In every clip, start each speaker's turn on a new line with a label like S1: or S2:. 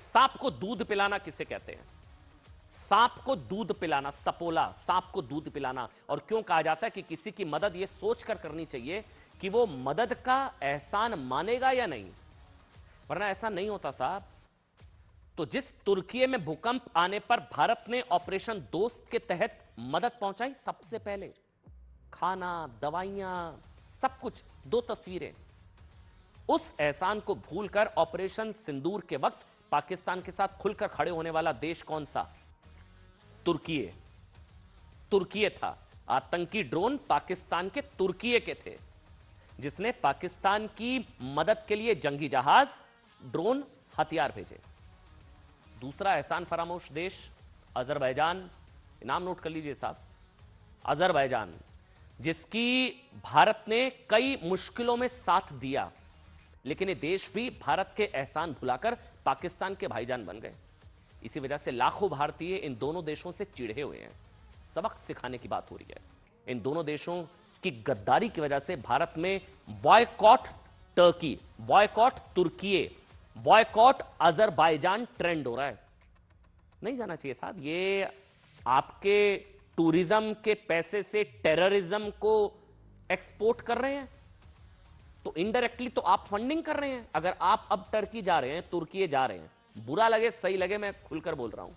S1: सांप को दूध पिलाना किसे कहते हैं? सांप को दूध पिलाना, सपोला, सांप को दूध पिलाना। और क्यों कहा जाता है कि किसी की मदद यह सोचकर करनी चाहिए कि वो मदद का एहसान मानेगा या नहीं, वरना ऐसा नहीं होता साहब। तो जिस तुर्की में भूकंप आने पर भारत ने ऑपरेशन दोस्त के तहत मदद पहुंचाई, सबसे पहले खाना, दवाइयां, सब कुछ, 2 तस्वीरें, उस एहसान को भूलकर ऑपरेशन सिंदूर के वक्त पाकिस्तान के साथ खुलकर खड़े होने वाला देश कौन सा? तुर्की था। आतंकी ड्रोन पाकिस्तान के तुर्की के थे, जिसने पाकिस्तान की मदद के लिए जंगी जहाज, ड्रोन, हथियार भेजे। दूसरा एहसान फरामोश देश अजरबैजान, नाम नोट कर लीजिए साहब, अजरबैजान, जिसकी भारत ने कई मुश्किलों में साथ दिया, लेकिन ये देश भी भारत के एहसान भुलाकर पाकिस्तान के भाईजान बन गए। इसी वजह से लाखों भारतीय इन दोनों देशों से चिढ़े हुए हैं। सबक सिखाने की बात हो रही है। इन दोनों देशों की गद्दारी की वजह से भारत में बॉयकॉट टर्की, बॉयकॉट तुर्की, बॉयकॉट अजरबैजान ट्रेंड हो रहा है। नहीं जाना चाहिए साहब। ये आपके टूरिज्म के पैसे से टेररिज्म को एक्सपोर्ट कर रहे हैं, तो इनडायरेक्टली तो आप फंडिंग कर रहे हैं। अगर आप अब टर्की जा रहे हैं, तुर्की जा रहे हैं, बुरा लगे सही लगे, मैं खुलकर बोल रहा हूं,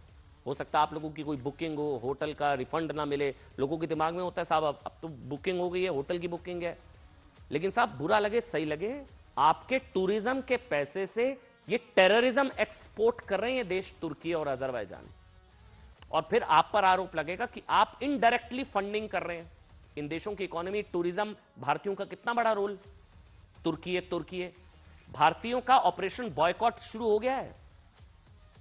S1: हो सकता है आप लोगों की कोई बुकिंग हो, होटल का रिफंड ना मिले, लोगों के दिमाग में होता है साहब अब तो बुकिंग हो गई है, होटल की बुकिंग है। लेकिन साहब बुरा लगे सही लगे, आपके टूरिज्म के पैसे से ये टेररिज्म एक्सपोर्ट कर रहे हैं देश तुर्की और अजरबैजान, और फिर आप पर आरोप लगेगा कि आप इनडायरेक्टली फंडिंग कर रहे हैं। इन देशों की इकोनॉमी, टूरिज्म, भारतीयों का कितना बड़ा रोल। तुर्की भारतीयों का ऑपरेशन बॉयकॉट शुरू हो गया है।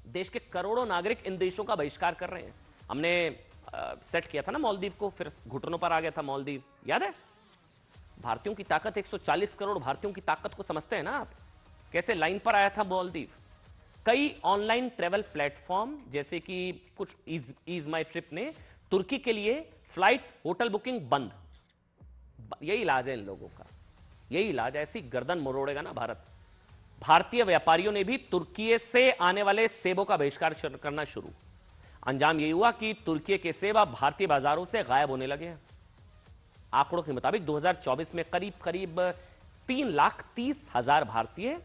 S1: देश के करोड़ों नागरिक इन देशों का बहिष्कार कर रहे हैं। हमने सेट किया था ना मालदीव को, फिर घुटनों पर आ गया था मालदीव, याद है? भारतीयों की ताकत, 140 करोड़ भारतीयों की ताकत को समझते हैं ना आप? कैसे लाइन पर आया था मालदीव। कई ऑनलाइन ट्रेवल प्लेटफॉर्म जैसे कि कुछ ईज माई ट्रिप ने तुर्की के लिए फ्लाइट, होटल बुकिंग बंद। यही इलाज है इन लोगों का, यही इलाज। ऐसी गर्दन मरोड़ेगा ना भारत। भारतीय व्यापारियों ने भी तुर्की से आने वाले सेबों का बहिष्कार करना शुरू। अंजाम यही हुआ कि तुर्की के सेब अब भारतीय बाजारों से गायब होने लगे हैं। आंकड़ों के मुताबिक 2024 में करीब 3,30,000 भारतीय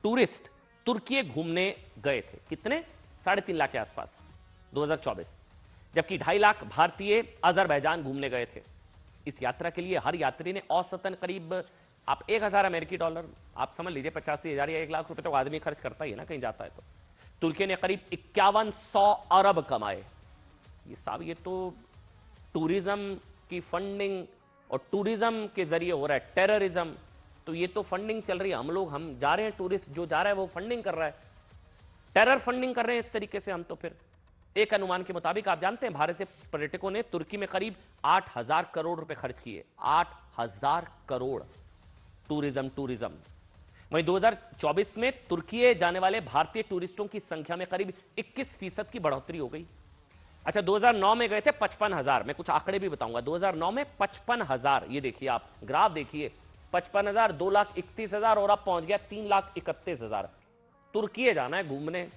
S1: टूरिस्ट तुर्की घूमने गए थे। कितने? 3.5 लाख के आसपास 2024, जबकि 2.5 लाख भारतीय अजरबैजान घूमने गए थे। इस यात्रा के लिए हर यात्री ने औसतन करीब आप 1,000 अमेरिकी डॉलर, आप समझ लीजिए 85,000 या 1 लाख रुपए तो आदमी खर्च करता ही है ना कहीं जाता है तो। तुर्की ने करीब 5100 अरब कमाए। ये साहब ये तो टूरिज्म की फंडिंग, और टूरिज्म के जरिए हो रहा है टेररिज्म। तो ये तो फंडिंग चल रही है। हम जा रहे हैं, टूरिस्ट जो जा रहा है वो फंडिंग कर रहा है, टेरर फंडिंग कर रहे हैं इस तरीके से हम। तो फिर एक अनुमान के मुताबिक आप जानते हैं भारतीय पर्यटकों ने तुर्की में करीब 8,000 करोड़ रुपए खर्च किए। 8,000 करोड़ टूरिज्म। वहीं 2024 में तुर्की जाने वाले भारतीय टूरिस्टों की संख्या में करीब 21% की बढ़ोतरी हो गई। अच्छा, 2009 में गए थे 55,000। मैं कुछ आंकड़े भी बताऊंगा। 2009 में 55,000, ये देखिए आप ग्राफ देखिए, 55,000, 2,31,000 और अब पहुंच गया 3,31,000। तुर्की जाना है घूमने,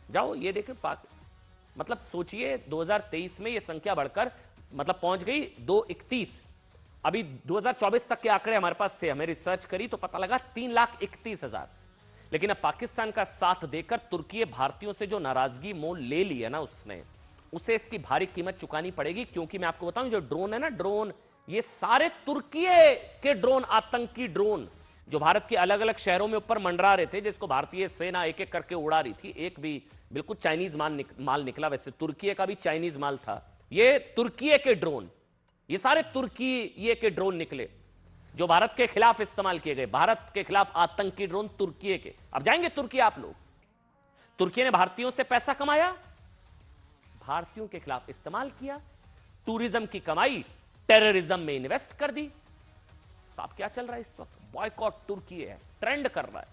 S1: जाओ। ये देखिए मतलब सोचिए 2023 में ये संख्या बढ़कर मतलब पहुंच गई 2,31। अभी 2024 तक के आंकड़े हमारे पास थे, हमें रिसर्च करी तो पता लगा 3,31,000। लेकिन अब पाकिस्तान का साथ देकर तुर्की भारतीयों से जो नाराजगी मोल ले ली है ना उसने, उसे इसकी भारी कीमत चुकानी पड़ेगी। क्योंकि मैं आपको बताऊं, जो ड्रोन है ना, ड्रोन, ये सारे तुर्की के ड्रोन, आतंकी ड्रोन जो भारत के अलग अलग शहरों में ऊपर मंडरा रहे थे, जिसको भारतीय सेना एक एक करके उड़ा रही थी, एक भी बिल्कुल चाइनीज माल निकला। वैसे तुर्की का भी चाइनीज माल था। ये तुर्की के ड्रोन, ये सारे तुर्की के ड्रोन निकले जो भारत के खिलाफ इस्तेमाल किए गए। भारत के खिलाफ आतंकी ड्रोन तुर्की के। अब जाएंगे तुर्की आप लोग। तुर्की ने भारतीयों से पैसा कमाया, भारतीयों के खिलाफ इस्तेमाल किया, टूरिज्म की कमाई टेररिज्म में इन्वेस्ट कर दी। साहब क्या चल रहा है इस वक्त? बॉयकॉट तुर्की है, ट्रेंड कर रहा है।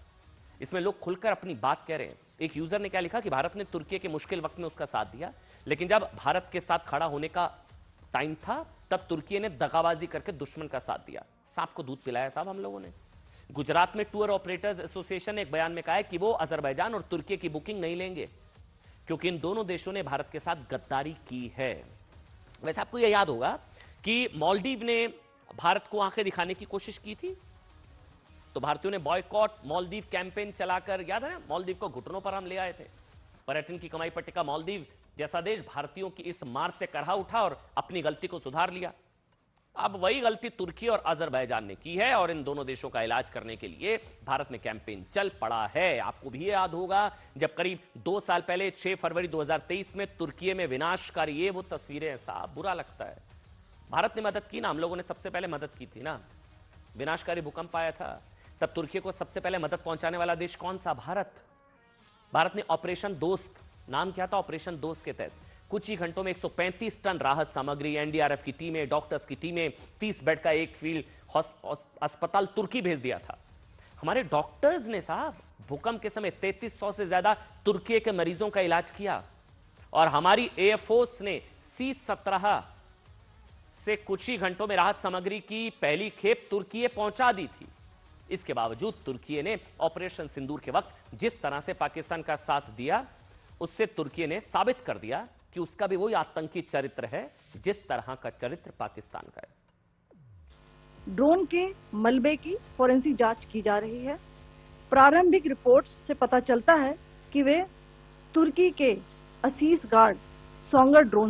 S1: इसमें लोग खुलकर अपनी बात कह रहे हैं। एक यूजर ने क्या लिखा कि भारत ने तुर्की के मुश्किल वक्त में उसका साथ दिया, लेकिन जब भारत के साथ खड़ा होने का टाइम था तब तुर्की ने दगाबाजी करके दुश्मन का साथ दिया। सांप को दूध पिलाया साहब हम लोगों ने। गुजरात में टूर ऑपरेटर्स एसोसिएशन ने एक बयान में कहा है कि वो अजरबैजान और तुर्की की बुकिंग नहीं लेंगे क्योंकि इन दोनों देशों ने भारत के साथ गद्दारी की है। वैसे आपको यह याद होगा कि मालदीव ने भारत को आंखें दिखाने की कोशिश की थी, तो भारतीयों ने बॉयकॉट मालदीव कैंपेन चलाकर, याद है ना, मालदीव को घुटनों पर हम ले आए थे। पर्यटन की कमाई पर टिका मालदीव जैसा देश भारतीयों की इस मार्च से करहा उठा और अपनी गलती को सुधार लिया। अब वही गलती तुर्की और अजरबैजान ने की है और इन दोनों देशों का इलाज करने के लिए भारत में कैंपेन चल पड़ा है। आपको भी याद होगा जब करीब 2 साल पहले 6 फरवरी 2023 में तुर्की में विनाशकारी, ये वो तस्वीरें, साहब बुरा लगता है। भारत ने मदद की ना, हम लोगों ने सबसे पहले मदद की थी ना। विनाशकारी भूकंप आया था तब तुर्की को सबसे पहले मदद पहुंचाने वाला देश कौन सा? भारत। भारत ने ऑपरेशन दोस्त, नाम क्या था? ऑपरेशन दोस्त के तहत कुछ ही घंटों में 135 टन राहत सामग्री, एनडीआरएफ की टीमें, डॉक्टर्स की टीमें, 30 बेड का एक फील्ड अस्पताल तुर्की भेज दिया था। हमारे डॉक्टर्स ने साहब भूकंप के समय 3300 से ज्यादा तुर्की के मरीजों का इलाज किया और हमारी एयरफोर्स ने C-17 से कुछ ही घंटों में राहत सामग्री की पहली खेप तुर्की पहुंचा दी थी। इसके बावजूद तुर्की ने ऑपरेशन सिंदूर के वक्त जिस तरह से पाकिस्तान का साथ दिया, उससे तुर्की ने साबित कर दिया कि उसका भी वही आतंकी चरित्र है जिस तरह का चरित्र पाकिस्तान का है।
S2: ड्रोन के मलबे की फोरेंसिक जांच की जा रही है। प्रारंभिक रिपोर्ट्स से पता चलता है कि वे तुर्की के असीस गार्ड सोंगर ड्रोन